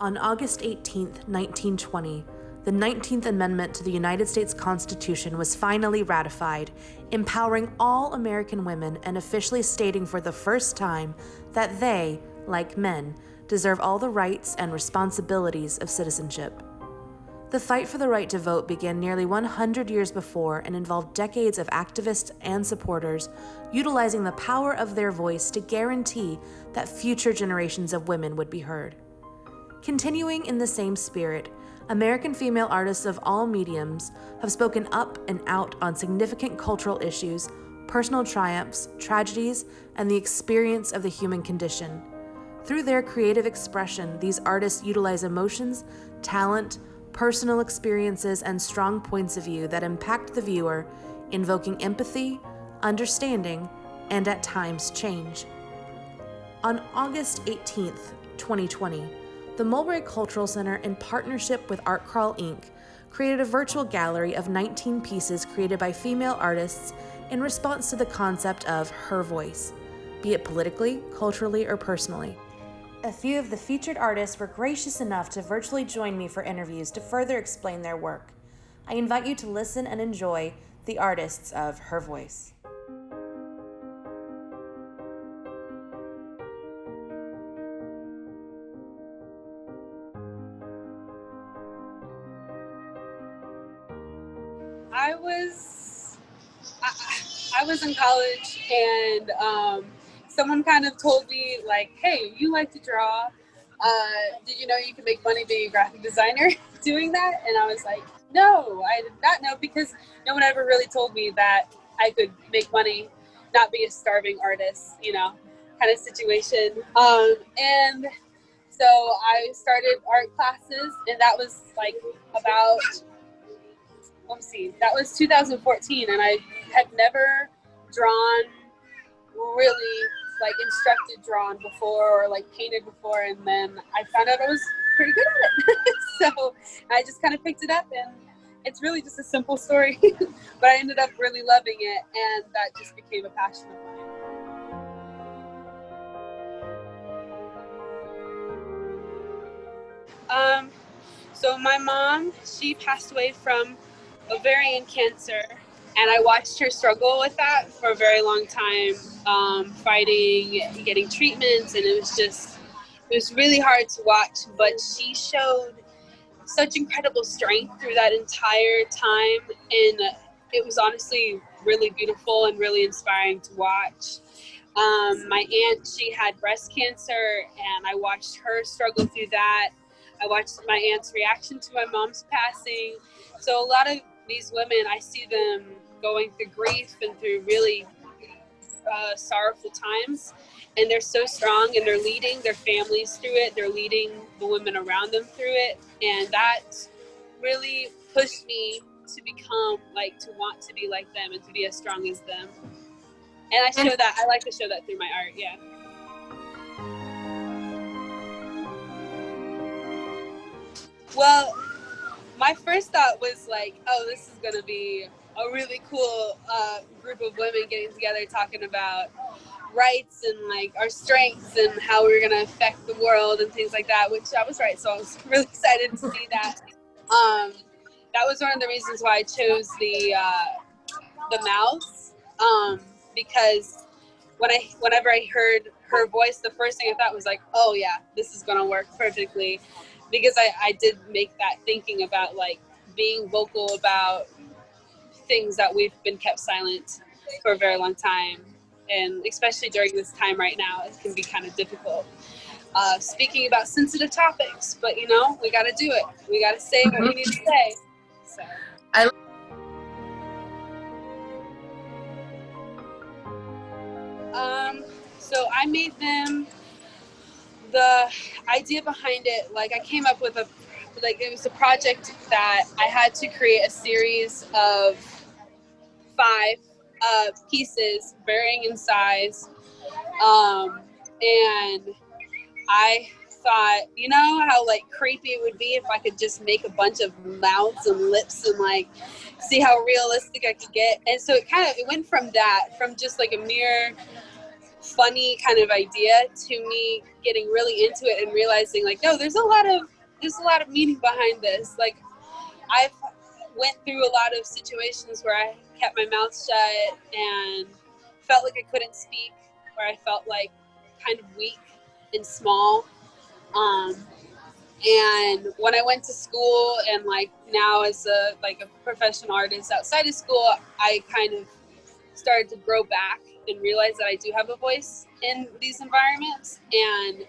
On August 18, 1920, the 19th Amendment to the United States Constitution was finally ratified, empowering all American women and officially stating for the first time that they, like men, deserve all the rights and responsibilities of citizenship. The fight for the right to vote began nearly 100 years before and involved decades of activists and supporters utilizing the power of their voice to guarantee that future generations of women would be heard. Continuing in the same spirit, American female artists of all mediums have spoken up and out on significant cultural issues, personal triumphs, tragedies, and the experience of the human condition. Through their creative expression, these artists utilize emotions, talent, personal experiences, and strong points of view that impact the viewer, invoking empathy, understanding, and at times change. On August 18th, 2020, the Mulberry Cultural Center, in partnership with Art Crawl Inc., created a virtual gallery of 19 pieces created by female artists in response to the concept of her voice, be it politically, culturally, or personally. A few of the featured artists were gracious enough to virtually join me for interviews to further explain their work. I invite you to listen and enjoy the artists of Her Voice. I was in college, and someone kind of told me, like, hey, you like to draw. Did you know you could make money being a graphic designer doing that? And I was like, no, I did not know, because no one ever really told me that I could make money, not be a starving artist, kind of situation. And so I started art classes, and that was like about... that was 2014, and I had never drawn, really like instructed drawn before, or like painted before, and then I found out I was pretty good at it. So I just kind of picked it up, and it's really just a simple story, but I ended up really loving it, and that just became a passion of mine. So my mom, she passed away from ovarian cancer, and I watched her struggle with that for a very long time, fighting, getting treatments, and it was really hard to watch, but she showed such incredible strength through that entire time, and it was honestly really beautiful and really inspiring to watch. My aunt, she had breast cancer, and I watched her struggle through that. I watched my aunt's reaction to my mom's passing. So a lot of these women, I see them going through grief and through really sorrowful times, and they're so strong, and they're leading their families through it. They're leading the women around them through it, and that really pushed me to become to want to be like them and to be as strong as them. And I like to show that through my art, yeah. Well, my first thought was like, oh, this is going to be a really cool group of women getting together talking about rights and like our strengths and how we're going to affect the world and things like that, which I was right. So I was really excited to see that. That was one of the reasons why I chose the mouths, because whenever I heard her voice, the first thing I thought was like, oh yeah, this is going to work perfectly. Because I did make that thinking about like being vocal about things that we've been kept silent for a very long time. And especially during this time right now, it can be kind of difficult. Speaking about sensitive topics, but we got to do it. We got to say what we need to say. So I made them. The idea behind it, like I came up with it was a project that I had to create a series of 5 pieces varying in size. And I thought, how like creepy it would be if I could just make a bunch of mouths and lips and like see how realistic I could get. And so it went from just like a mere funny kind of idea to me getting really into it and realizing like, no, there's a lot of meaning behind this. Like, I've went through a lot of situations where I kept my mouth shut and felt like I couldn't speak, where I felt like kind of weak and small. And when I went to school and like now as a professional artist outside of school, I kind of started to grow back and realize that I do have a voice in these environments. And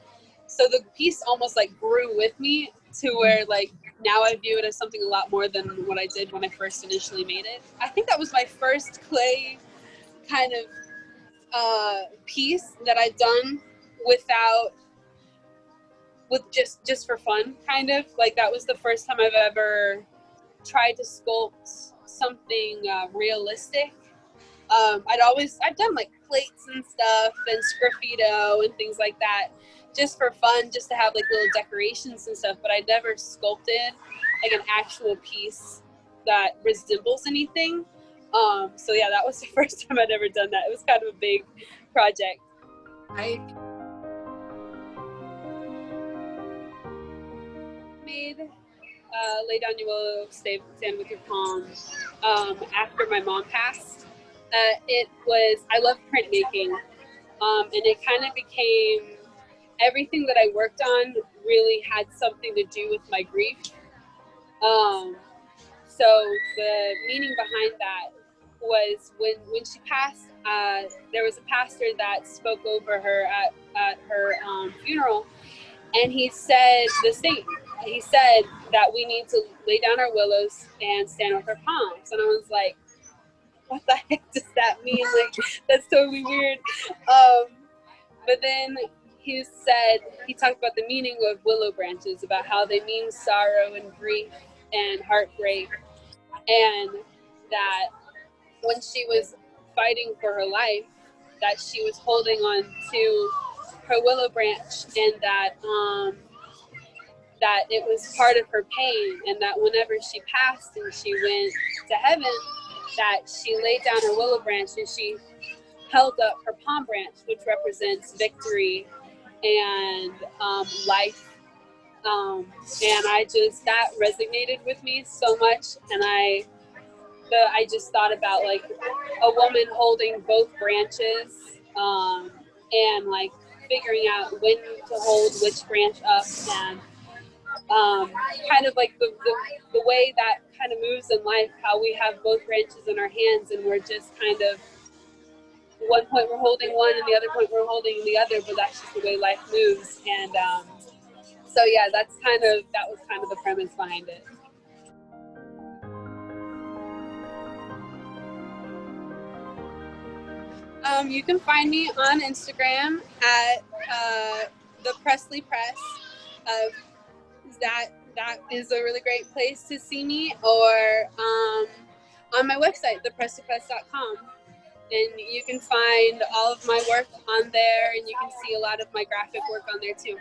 so the piece almost like grew with me to where like now I view it as something a lot more than what I did when I first initially made it. I think that was my first clay kind of piece that I've done with just for fun, kind of. Like, that was the first time I've ever tried to sculpt something realistic. I've done like plates and stuff and sgraffito and things like that just for fun, just to have like little decorations and stuff, but I never sculpted like an actual piece that resembles anything. So yeah, that was the first time I'd ever done that. It was kind of a big project. I made Lay Down Your Willow, Stand With Your Palms after my mom passed. I love printmaking, and it kind of became everything that I worked on really had something to do with my grief. So the meaning behind that was when she passed, there was a pastor that spoke over her at her funeral, and he said the same. He said that we need to lay down our willows and stand with our palms. And I was like, what the heck does that mean? Like, that's totally weird. But then he talked about the meaning of willow branches, about how they mean sorrow and grief and heartbreak. And that when she was fighting for her life, that she was holding on to her willow branch, and that it was part of her pain, and that whenever she passed and she went to heaven, that she laid down her willow branch and she held up her palm branch, which represents victory and life. And that resonated with me so much. And I just thought about like a woman holding both branches, and like figuring out when to hold which branch up, and kind of like the way that kind of moves in life, how we have both branches in our hands and we're just kind of, one point we're holding one and the other point we're holding the other, but that's just the way life moves. And so yeah, that was kind of the premise behind it. You can find me on Instagram at the Presley Press. That is a really great place to see me, or on my website, thepresleypress.com. And you can find all of my work on there, and you can see a lot of my graphic work on there too.